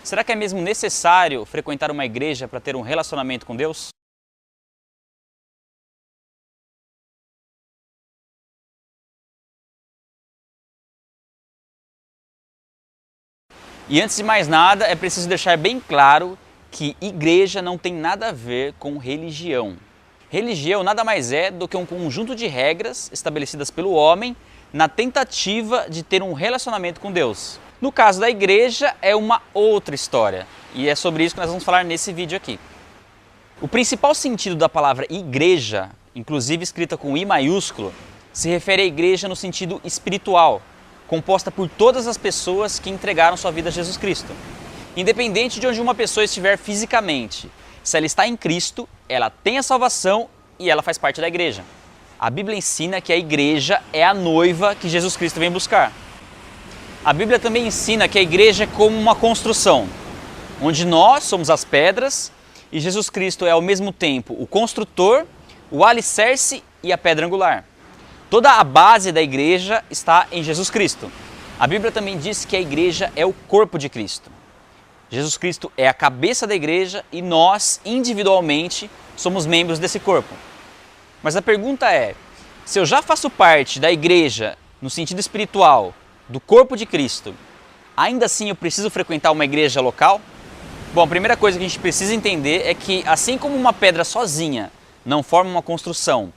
Será que é mesmo necessário frequentar uma igreja para ter um relacionamento com Deus? E antes de mais nada, é preciso deixar bem claro que igreja não tem nada a ver com religião. Religião nada mais é do que um conjunto de regras estabelecidas pelo homem na tentativa de ter um relacionamento com Deus. No caso da igreja, é uma outra história, e é sobre isso que nós vamos falar nesse vídeo aqui. O principal sentido da palavra igreja, inclusive escrita com I maiúsculo, se refere à igreja no sentido espiritual, composta por todas as pessoas que entregaram sua vida a Jesus Cristo. Independente de onde uma pessoa estiver fisicamente, se ela está em Cristo, ela tem a salvação e ela faz parte da igreja. A Bíblia ensina que a igreja é a noiva que Jesus Cristo vem buscar. A Bíblia também ensina que a igreja é como uma construção, onde nós somos as pedras e Jesus Cristo é ao mesmo tempo o construtor, o alicerce e a pedra angular. Toda a base da igreja está em Jesus Cristo. A Bíblia também diz que a igreja é o corpo de Cristo. Jesus Cristo é a cabeça da igreja e nós, individualmente, somos membros desse corpo. Mas a pergunta é, se eu já faço parte da igreja, no sentido espiritual, do corpo de Cristo, ainda assim eu preciso frequentar uma igreja local? Bom, a primeira coisa que a gente precisa entender é que, assim como uma pedra sozinha não forma uma construção,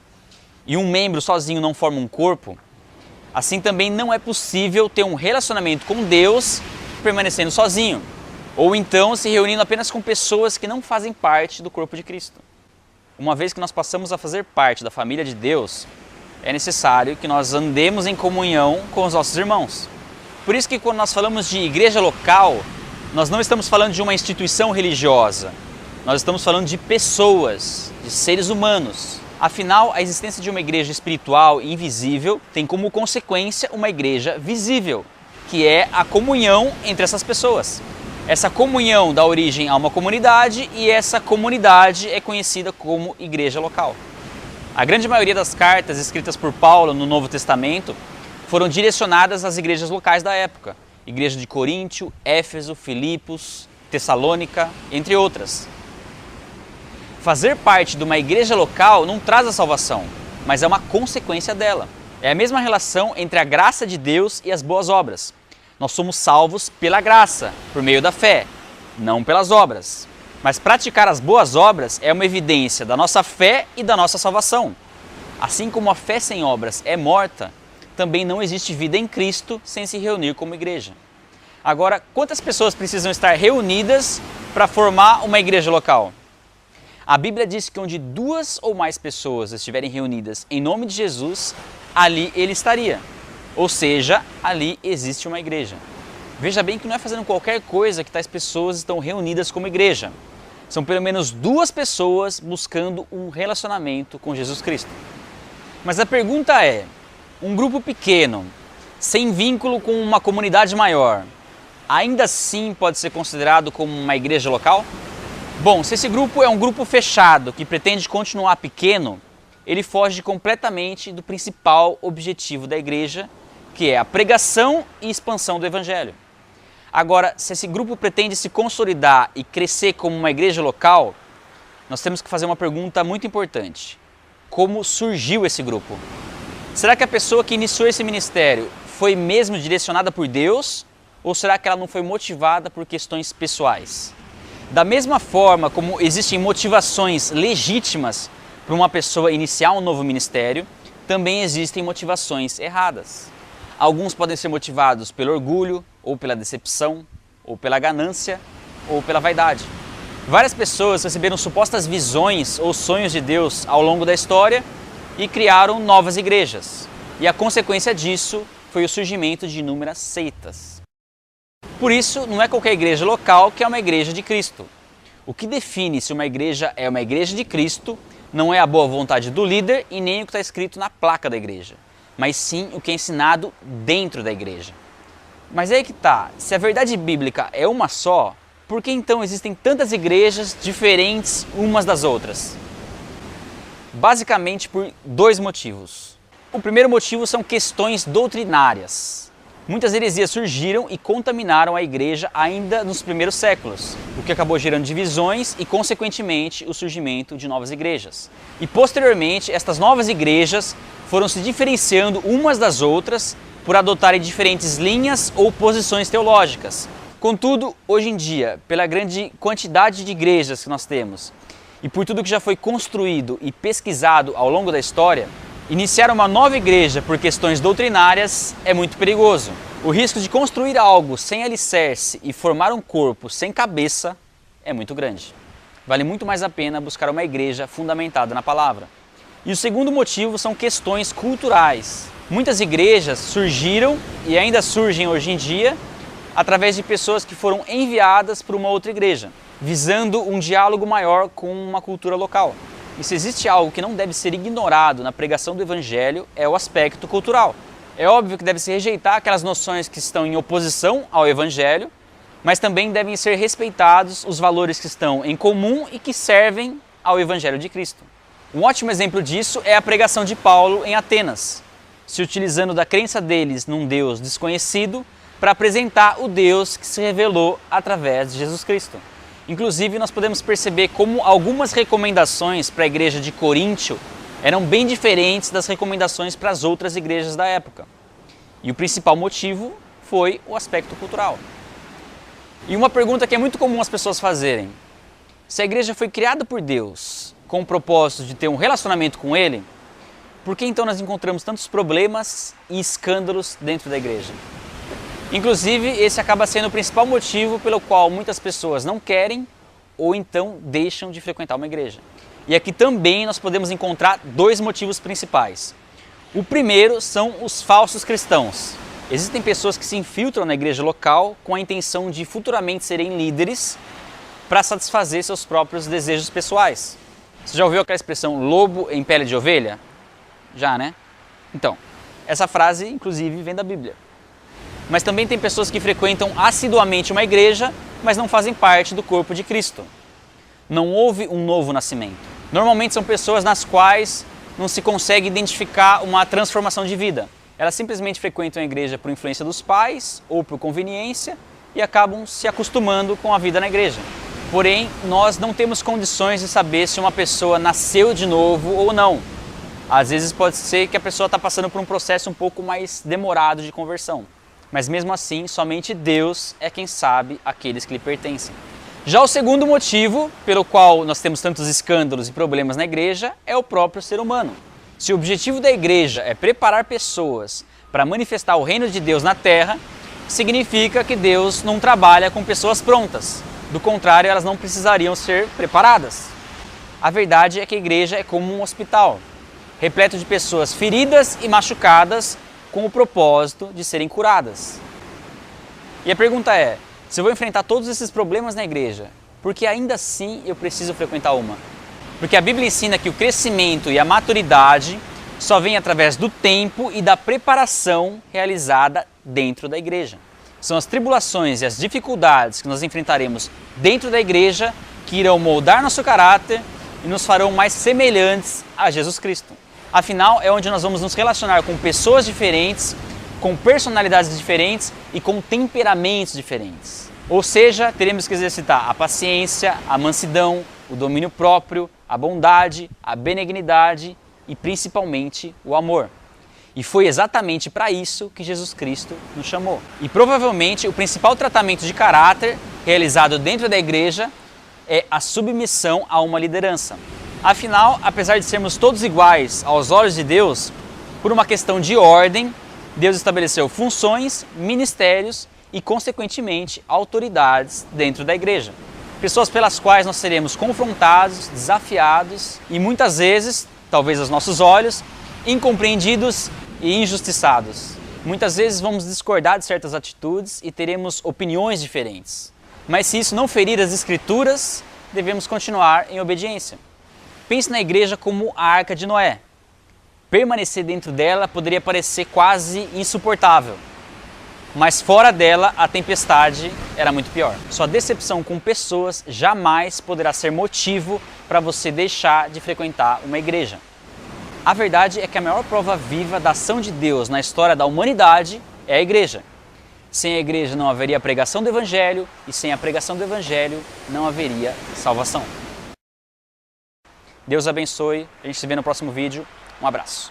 e um membro sozinho não forma um corpo, assim também não é possível ter um relacionamento com Deus permanecendo sozinho, ou então se reunindo apenas com pessoas que não fazem parte do corpo de Cristo. Uma vez que nós passamos a fazer parte da família de Deus, é necessário que nós andemos em comunhão com os nossos irmãos. Por isso que quando nós falamos de igreja local, nós não estamos falando de uma instituição religiosa, nós estamos falando de pessoas, de seres humanos. Afinal, a existência de uma igreja espiritual e invisível tem como consequência uma igreja visível, que é a comunhão entre essas pessoas. Essa comunhão dá origem a uma comunidade e essa comunidade é conhecida como igreja local. A grande maioria das cartas escritas por Paulo no Novo Testamento foram direcionadas às igrejas locais da época. Igreja de Coríntio, Éfeso, Filipos, Tessalônica, entre outras. Fazer parte de uma igreja local não traz a salvação, mas é uma consequência dela. É a mesma relação entre a graça de Deus e as boas obras. Nós somos salvos pela graça, por meio da fé, não pelas obras. Mas praticar as boas obras é uma evidência da nossa fé e da nossa salvação. Assim como a fé sem obras é morta, também não existe vida em Cristo sem se reunir como igreja. Agora, quantas pessoas precisam estar reunidas para formar uma igreja local? A Bíblia diz que onde 2 ou mais pessoas estiverem reunidas em nome de Jesus, ali ele estaria. Ou seja, ali existe uma igreja. Veja bem que não é fazendo qualquer coisa que tais pessoas estão reunidas como igreja. São pelo menos 2 pessoas buscando um relacionamento com Jesus Cristo. Mas a pergunta é, um grupo pequeno, sem vínculo com uma comunidade maior, ainda assim pode ser considerado como uma igreja local? Bom, se esse grupo é um grupo fechado que pretende continuar pequeno, ele foge completamente do principal objetivo da igreja, que é a pregação e expansão do evangelho. Agora, se esse grupo pretende se consolidar e crescer como uma igreja local, nós temos que fazer uma pergunta muito importante. Como surgiu esse grupo? Será que a pessoa que iniciou esse ministério foi mesmo direcionada por Deus? Ou será que ela não foi motivada por questões pessoais? Da mesma forma como existem motivações legítimas para uma pessoa iniciar um novo ministério, também existem motivações erradas. Alguns podem ser motivados pelo orgulho, ou pela decepção, ou pela ganância, ou pela vaidade. Várias pessoas receberam supostas visões ou sonhos de Deus ao longo da história e criaram novas igrejas. E a consequência disso foi o surgimento de inúmeras seitas. Por isso, não é qualquer igreja local que é uma igreja de Cristo. O que define se uma igreja é uma igreja de Cristo não é a boa vontade do líder e nem o que está escrito na placa da igreja, mas sim o que é ensinado dentro da igreja. Mas aí que tá, se a verdade bíblica é uma só, por que então existem tantas igrejas diferentes umas das outras? Basicamente por 2 motivos. O primeiro motivo são questões doutrinárias. Muitas heresias surgiram e contaminaram a igreja ainda nos primeiros séculos, o que acabou gerando divisões e, consequentemente, o surgimento de novas igrejas. E, posteriormente, estas novas igrejas foram se diferenciando umas das outras por adotarem diferentes linhas ou posições teológicas. Contudo, hoje em dia, pela grande quantidade de igrejas que nós temos e por tudo que já foi construído e pesquisado ao longo da história, iniciar uma nova igreja por questões doutrinárias é muito perigoso. O risco de construir algo sem alicerce e formar um corpo sem cabeça é muito grande. Vale muito mais a pena buscar uma igreja fundamentada na palavra. E o segundo motivo são questões culturais. Muitas igrejas surgiram e ainda surgem hoje em dia através de pessoas que foram enviadas para uma outra igreja, visando um diálogo maior com uma cultura local. E se existe algo que não deve ser ignorado na pregação do Evangelho, é o aspecto cultural. É óbvio que deve-se rejeitar aquelas noções que estão em oposição ao Evangelho, mas também devem ser respeitados os valores que estão em comum e que servem ao Evangelho de Cristo. Um ótimo exemplo disso é a pregação de Paulo em Atenas, se utilizando da crença deles num Deus desconhecido para apresentar o Deus que se revelou através de Jesus Cristo. Inclusive, nós podemos perceber como algumas recomendações para a igreja de Coríntio eram bem diferentes das recomendações para as outras igrejas da época. E o principal motivo foi o aspecto cultural. E uma pergunta que é muito comum as pessoas fazerem: se a igreja foi criada por Deus com o propósito de ter um relacionamento com Ele, por que então nós encontramos tantos problemas e escândalos dentro da igreja? Inclusive, esse acaba sendo o principal motivo pelo qual muitas pessoas não querem ou então deixam de frequentar uma igreja. E aqui também nós podemos encontrar dois motivos principais. O primeiro são os falsos cristãos. Existem pessoas que se infiltram na igreja local com a intenção de futuramente serem líderes para satisfazer seus próprios desejos pessoais. Você já ouviu aquela expressão lobo em pele de ovelha? Já, né? Então, essa frase inclusive vem da Bíblia. Mas também tem pessoas que frequentam assiduamente uma igreja, mas não fazem parte do corpo de Cristo. Não houve um novo nascimento. Normalmente são pessoas nas quais não se consegue identificar uma transformação de vida. Elas simplesmente frequentam a igreja por influência dos pais ou por conveniência e acabam se acostumando com a vida na igreja. Porém, nós não temos condições de saber se uma pessoa nasceu de novo ou não. Às vezes pode ser que a pessoa está passando por um processo um pouco mais demorado de conversão. Mas mesmo assim, somente Deus é quem sabe aqueles que lhe pertencem. Já o segundo motivo pelo qual nós temos tantos escândalos e problemas na igreja é o próprio ser humano. Se o objetivo da igreja é preparar pessoas para manifestar o reino de Deus na terra, significa que Deus não trabalha com pessoas prontas. Do contrário, elas não precisariam ser preparadas. A verdade é que a igreja é como um hospital, repleto de pessoas feridas e machucadas com o propósito de serem curadas. E a pergunta é, se eu vou enfrentar todos esses problemas na igreja, por que ainda assim eu preciso frequentar uma? Porque a Bíblia ensina que o crescimento e a maturidade só vem através do tempo e da preparação realizada dentro da igreja. São as tribulações e as dificuldades que nós enfrentaremos dentro da igreja que irão moldar nosso caráter e nos farão mais semelhantes a Jesus Cristo. Afinal, é onde nós vamos nos relacionar com pessoas diferentes, com personalidades diferentes e com temperamentos diferentes. Ou seja, teremos que exercitar a paciência, a mansidão, o domínio próprio, a bondade, a benignidade e principalmente o amor. E foi exatamente para isso que Jesus Cristo nos chamou. E provavelmente o principal tratamento de caráter realizado dentro da igreja é a submissão a uma liderança. Afinal, apesar de sermos todos iguais aos olhos de Deus, por uma questão de ordem, Deus estabeleceu funções, ministérios e, consequentemente, autoridades dentro da igreja. Pessoas pelas quais nós seremos confrontados, desafiados e muitas vezes, talvez aos nossos olhos, incompreendidos e injustiçados. Muitas vezes vamos discordar de certas atitudes e teremos opiniões diferentes. Mas se isso não ferir as Escrituras, devemos continuar em obediência. Pense na igreja como a Arca de Noé. Permanecer dentro dela poderia parecer quase insuportável, mas fora dela a tempestade era muito pior. Sua decepção com pessoas jamais poderá ser motivo para você deixar de frequentar uma igreja. A verdade é que a maior prova viva da ação de Deus na história da humanidade é a igreja. Sem a igreja não haveria pregação do Evangelho e sem a pregação do Evangelho não haveria salvação. Deus abençoe, a gente se vê no próximo vídeo. Um abraço.